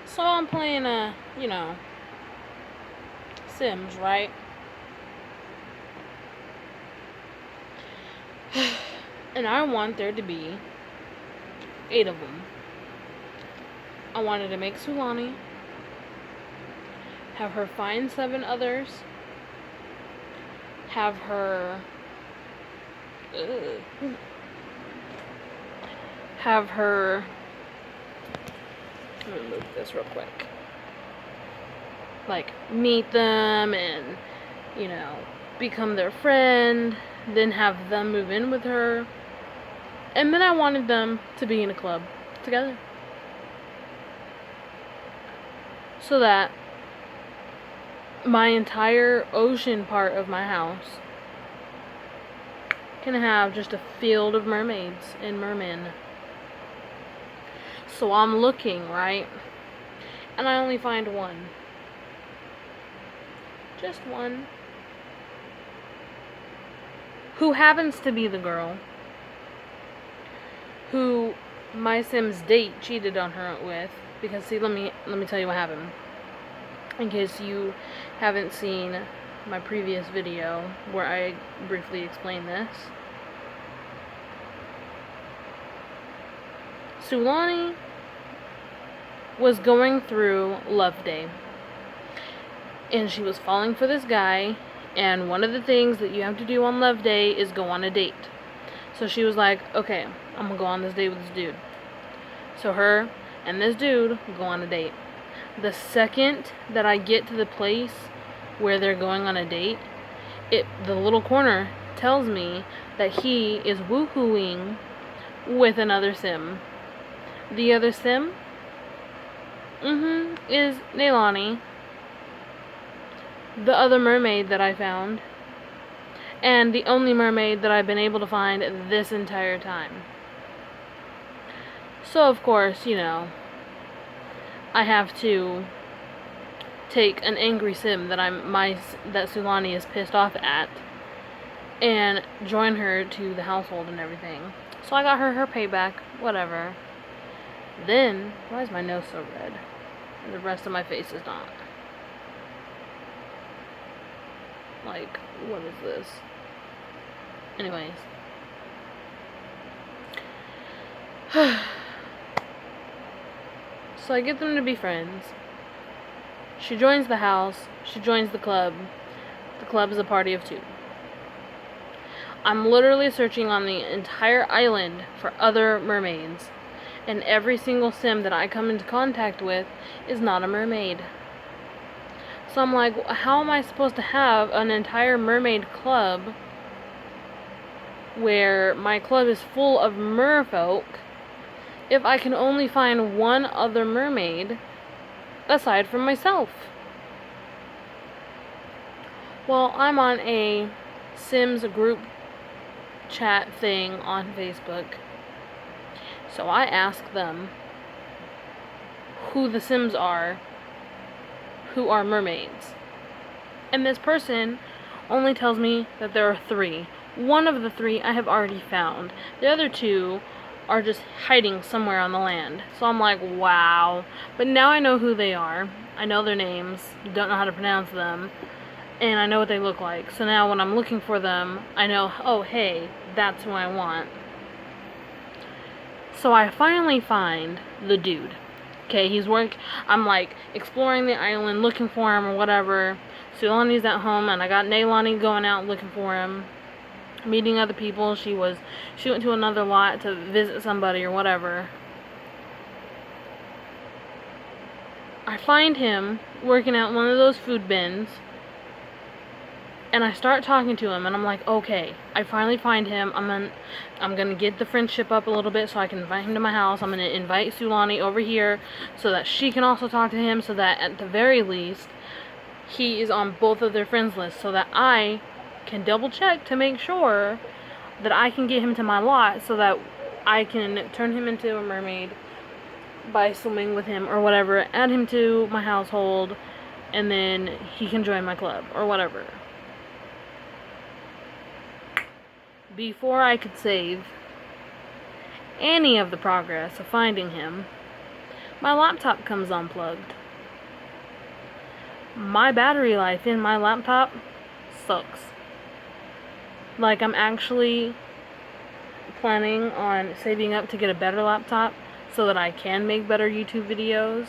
So I'm playing Sims, right? And I want there to be 8 of them. I wanted to make Sulani, have her find 7 others, have her have her let me move this real quick. Like, meet them and, become their friend, then have them move in with her. And then I wanted them to be in a club together. So that my entire ocean part of my house can have just a field of mermaids and mermen. So I'm looking, right? And I only find one. Just one. Who happens to be the girl who my Sim's date cheated on her with. Because, see, let me tell you what happened. In case you haven't seen my previous video where I briefly explained this. Sulani was going through Love Day. And she was falling for this guy. And one of the things that you have to do on Love Day is go on a date. So she was like, okay, I'm gonna go on this date with this dude. So her and this dude go on a date. The second that I get to the place where they're going on a date, the little corner tells me that he is woohooing with another Sim. The other Sim, is Neilani, the other mermaid that I found, and the only mermaid that I've been able to find this entire time. So, of course, I have to take an angry Sim that Sulani is pissed off at and join her to the household and everything. So I got her payback, whatever. Then, why is my nose so red? And the rest of my face is not. Like, what is this? Anyways. So I get them to be friends. She joins the house. She joins the club. The club is a party of 2. I'm literally searching on the entire island for other mermaids. And every single Sim that I come into contact with is not a mermaid. So I'm like, how am I supposed to have an entire mermaid club where my club is full of merfolk if I can only find one other mermaid aside from myself? Well, I'm on a Sims group chat thing on Facebook. So I ask them who the Sims are who are mermaids. And this person only tells me that there are 3. One of the 3 I have already found. The other 2 are just hiding somewhere on the land. So I'm like, wow. But now I know who they are. I know their names. Don't know how to pronounce them. And I know what they look like. So now when I'm looking for them, I know, oh, hey, that's who I want. So I finally find the dude. Okay, I'm like exploring the island, looking for him or whatever. Sulani's at home, and I got Neilani going out looking for him, meeting other people. She went to another lot to visit somebody or whatever. I find him working at one of those food bins. And I start talking to him, and I'm like, okay, I finally find him. I'm gonna get the friendship up a little bit so I can invite him to my house. I'm gonna invite Sulani over here so that she can also talk to him, so that at the very least, he is on both of their friends lists, so that I can double check to make sure that I can get him to my lot, so that I can turn him into a mermaid by swimming with him or whatever, add him to my household, and then he can join my club or whatever. Before I could save any of the progress of finding him, my laptop comes unplugged. My battery life in my laptop sucks. Like, I'm actually planning on saving up to get a better laptop so that I can make better YouTube videos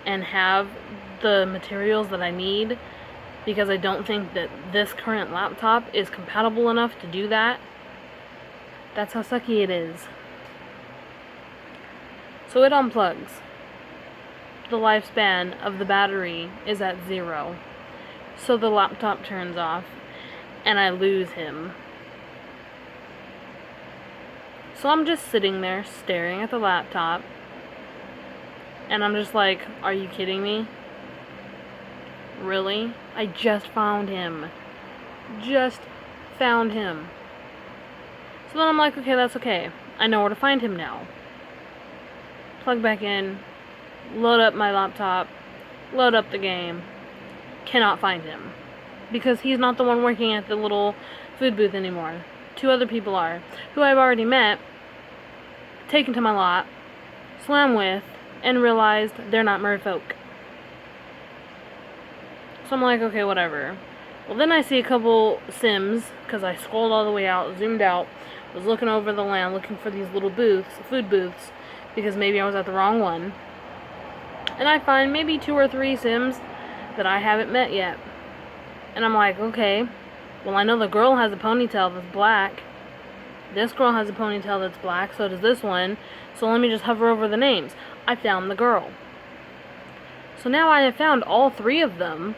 and have the materials that I need, because I don't think that this current laptop is compatible enough to do that. That's how sucky it is. So it unplugs. The lifespan of the battery is at 0. So the laptop turns off and I lose him. So I'm just sitting there staring at the laptop and I'm just like, are you kidding me? Really? I just found him. Just found him. So then I'm like, okay, that's okay. I know where to find him now. Plug back in, load up my laptop, load up the game. Cannot find him. Because he's not the one working at the little food booth anymore. 2 other people are, who I've already met, taken to my lot, swam with, and realized they're not merfolk. So I'm like, okay, whatever. Well, then I see a couple Sims, because I scrolled all the way out, zoomed out, was looking over the land, looking for these little booths, food booths, because maybe I was at the wrong one. And I find maybe 2 or 3 Sims that I haven't met yet. And I'm like, okay, well, I know the girl has a ponytail that's black. This girl has a ponytail that's black, so does this one. So let me just hover over the names. I found the girl. So now I have found all 3 of them.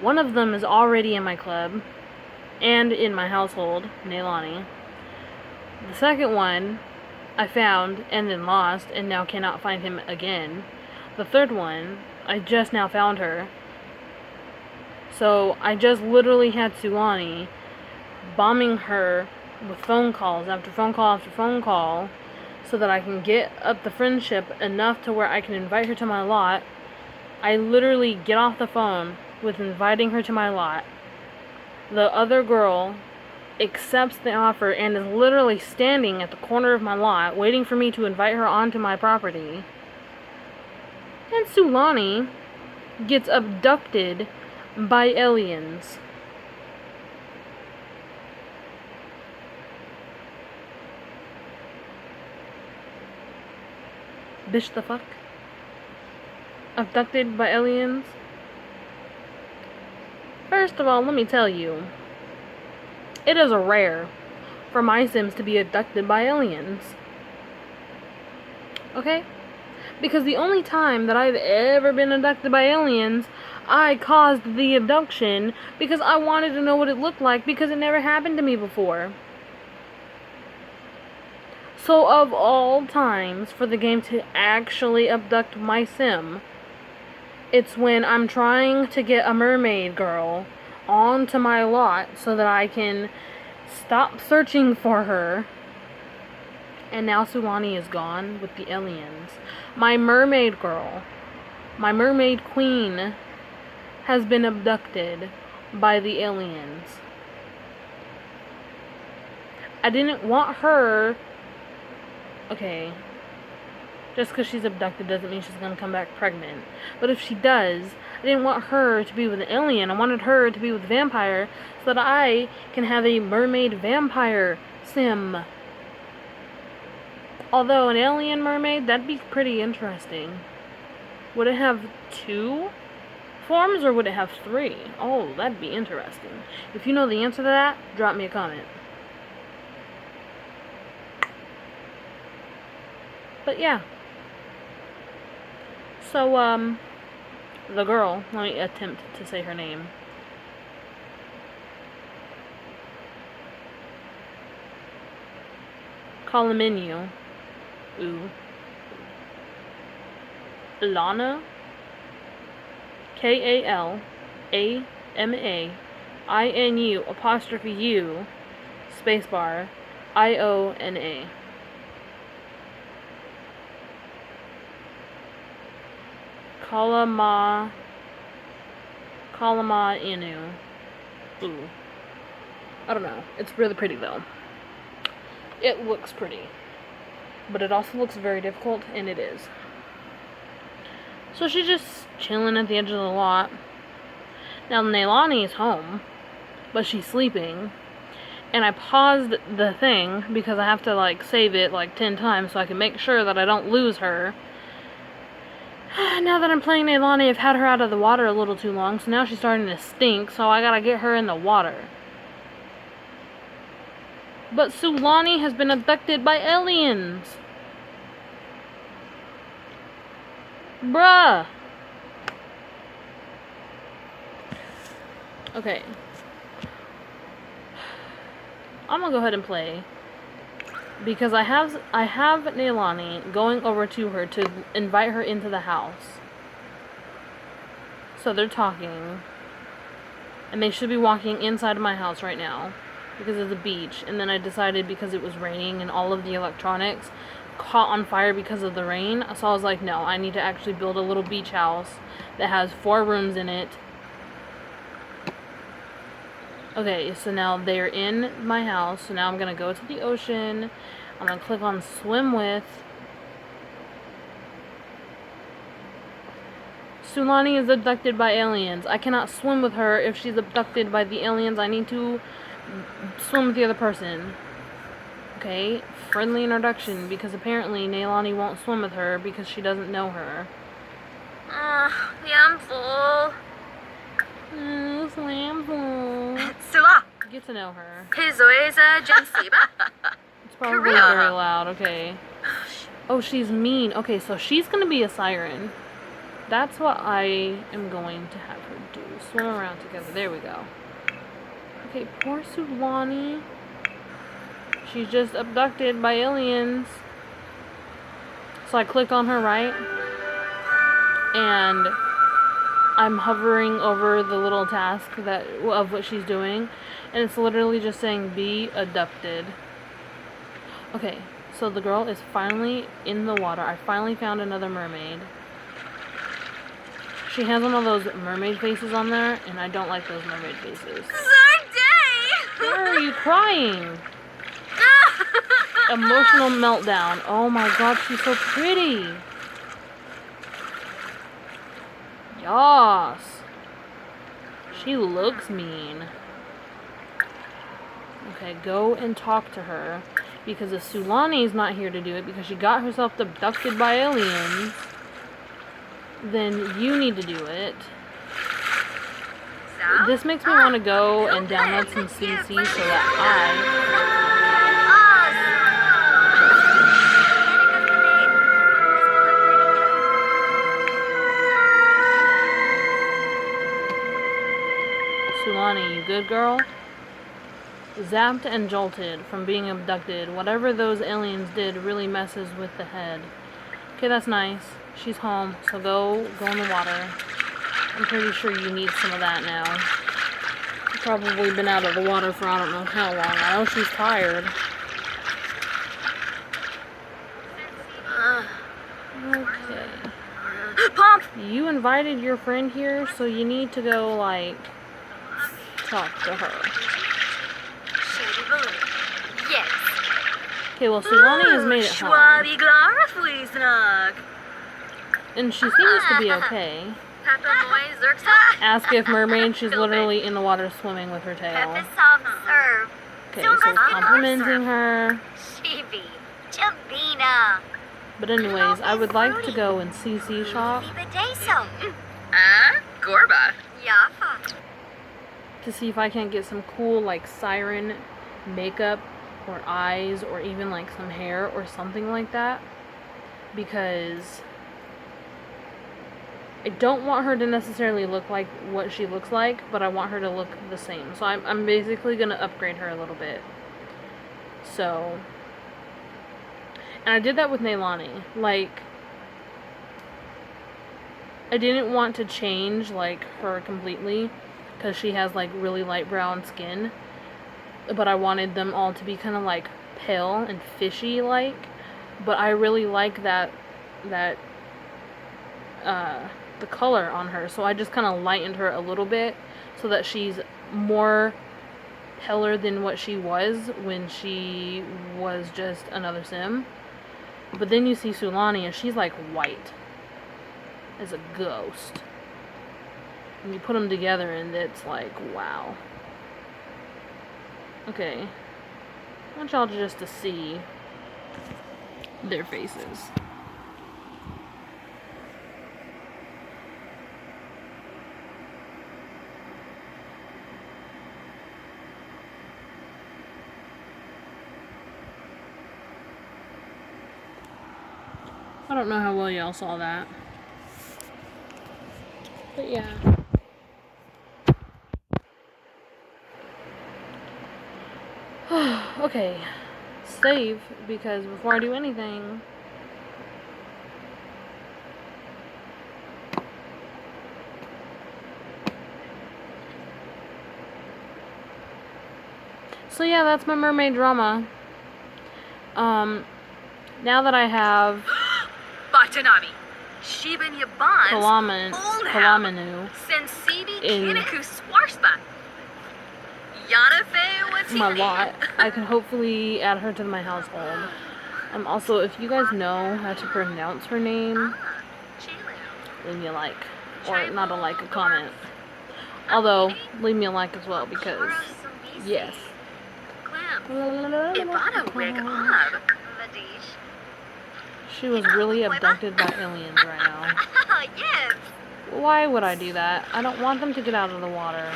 One of them is already in my club and in my household, Neilani. The second one I found and then lost and now cannot find him again. The third one, I just now found her. So I just literally had Sulani bombing her with phone calls after phone call after phone call so that I can get up the friendship enough to where I can invite her to my lot. I literally get off the phone with inviting her to my lot. The other girl accepts the offer and is literally standing at the corner of my lot waiting for me to invite her onto my property. And Sulani gets abducted by aliens. Bish the fuck? Abducted by aliens? First of all, let me tell you, it is rare for my Sims to be abducted by aliens. Okay? Because the only time that I've ever been abducted by aliens, I caused the abduction because I wanted to know what it looked like because it never happened to me before. So of all times for the game to actually abduct my Sim, it's when I'm trying to get a mermaid girl onto my lot so that I can stop searching for her. And now Sulani is gone with the aliens. My mermaid girl, my mermaid queen, has been abducted by the aliens. I didn't want her... Okay, just because she's abducted doesn't mean she's going to come back pregnant. But if she does, I didn't want her to be with an alien. I wanted her to be with a vampire so that I can have a mermaid vampire Sim. Although an alien mermaid, that'd be pretty interesting. Would it have 2 forms or would it have 3? Oh, that'd be interesting. If you know the answer to that, drop me a comment. But yeah. So, the girl, let me attempt to say her name. Call a menu. Ooh. Lana. KALAMAINU apostrophe U spacebar IONA. Kalama Inu. Ooh. I don't know. It's really pretty though. It looks pretty. but it also looks very difficult, and it is. So she's just chilling at the edge of the lot. Now Neilani is home, but she's sleeping. And I paused the thing because I have to like save it like 10 times so I can make sure that I don't lose her. Now that I'm playing Neilani, I've had her out of the water a little too long, so now she's starting to stink, so I gotta get her in the water. But Sulani has been abducted by aliens. Bruh. Okay. I'm gonna go ahead and play. Because I have Neilani going over to her to invite her into the house. So they're talking. And they should be walking inside of my house right now. Because of the beach. And then I decided because it was raining and all of the electronics caught on fire because of the rain. So I was like, no, I need to actually build a little beach house that has 4 rooms in it. Okay, so now they're in my house. So now I'm going to go to the ocean. I'm going to click on swim with. Sulani is abducted by aliens. I cannot swim with her if she's abducted by the aliens. I need to swim with the other person. Okay, friendly introduction, because apparently Neilani won't swim with her because she doesn't know her. Yamful. Slamful. Sula. Get to know her. Pizoeza Jensiba. It's probably very loud, okay. Oh, she's mean. Okay, so she's gonna be a siren. That's what I am going to have her do. Swim around together. There we go. Okay, poor Sulani. She's just abducted by aliens. So I clicked on her, right? And I'm hovering over the little task of what she's doing. And it's literally just saying, be abducted. Okay, so the girl is finally in the water. I finally found another mermaid. She has one of those mermaid faces on there, and I don't like those mermaid faces. Why are you crying? Emotional meltdown. Oh my god, she's so pretty. Yas. She looks mean. Okay, go and talk to her. Because if Sulani's not here to do it because she got herself abducted by aliens, then you need to do it. This makes me want to go and download some CC so that Sulani, you good girl? Zapped and jolted from being abducted. Whatever those aliens did really messes with the head. Okay, that's nice. She's home, so go in the water. I'm pretty sure you need some of that now. You've probably been out of the water for I don't know how long. I know she's tired. Okay. Pump. You invited your friend here, so you need to go, like, talk to her. Yes. Okay, well, Sulani has made it home. And she seems to be okay. Ask if mermaid, she's literally in the water swimming with her tail. Okay, so complimenting her. But anyways, I would like to go and CC shop. Gorba. To see if I can get some cool, like, siren makeup or eyes or even, like, some hair or something like that. Because I don't want her to necessarily look like what she looks like, but I want her to look the same. So I'm basically going to upgrade her a little bit. So, and I did that with Neilani. Like, I didn't want to change, like, her completely, because she has, like, really light brown skin. But I wanted them all to be kind of, like, pale and fishy-like. But I really like the color on her, so I just kind of lightened her a little bit so that she's more paler than what she was when she was just another sim. But then you see Sulani, and she's like white as a ghost. And you put them together, and it's like, wow. Okay. I want y'all just to see their faces. I don't know how well y'all saw that. But yeah. Okay. Save, because before I do anything... So yeah, that's my mermaid drama. Now that I have... Batanami. Shiban Yaban. Kalamanu Sensibi in Kiniku Swarspa. Yanafe Watini. my lot, I can hopefully add her to my household. Also, if you guys know how to pronounce her name, leave me a like. Or not a like, a comment. Although, leave me a like as well, because, yes. Ibana wig up. She was really abducted by aliens right now. Yes. Why would I do that? I don't want them to get out of the water.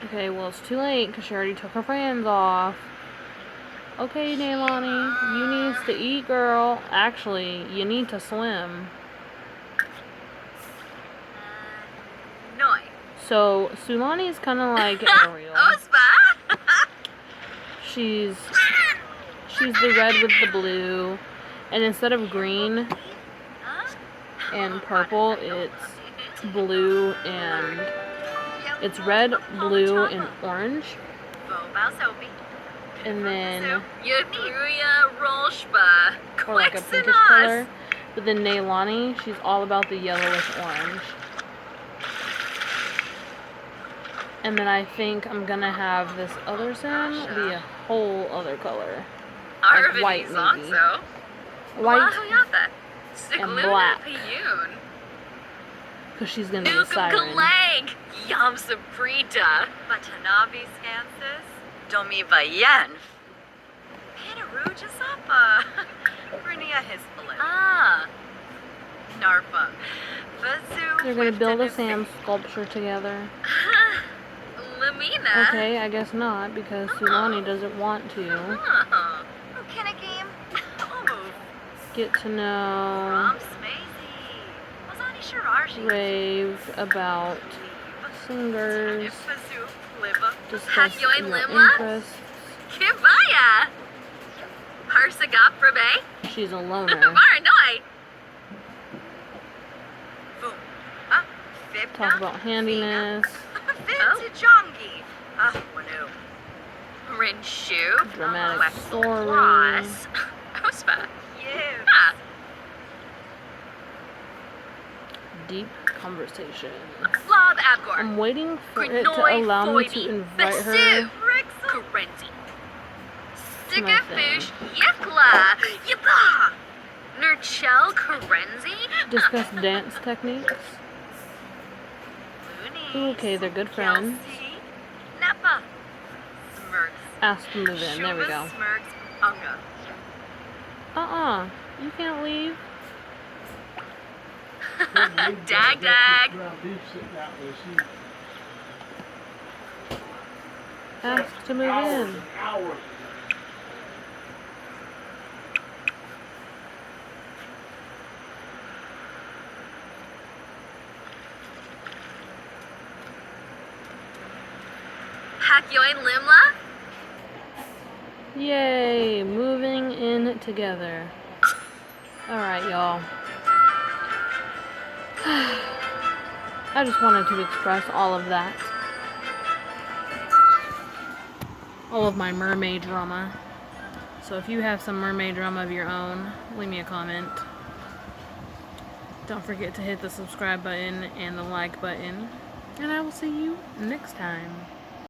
Okay, well, it's too late, because she already took her fans off. Okay, Nailani, you need to eat, girl. Actually, you need to swim. No. So, Sulani's kind of like Ariel. Ospa. She's the red with the blue, and instead of green and purple, it's blue and it's red, blue, and orange. And then, or like a pinkish color. But then Nailani, she's all about the yellowish orange. And then I think I'm gonna have this other sim be a whole other color. Like white, maybe. White and black. Because she's gonna be a siren. Yam Sabrita. Batanabi Scansis. Domi Vayen. Panaruja Sapa. Bernia Hispalit. Ah. Narpa. They're gonna build a sand sculpture together. Lamina. Okay, I guess not, because Sulani doesn't want to. Get to know, rave about singers, discuss your interests. Kibaya. Harsagaprabe. She's a loner. Talk about handiness. Dramatic story. Deep conversation. I'm waiting for it to allow me to invite her to my thing. Discuss dance techniques. Okay, they're good friends. Ask to move in. There we go. You can't leave. Dag. Ask to move in. Hakyoin Limla? Yay, moving in together. Alright, y'all. I just wanted to express all of that. All of my mermaid drama. So if you have some mermaid drama of your own, leave me a comment. Don't forget to hit the subscribe button and the like button. And I will see you next time.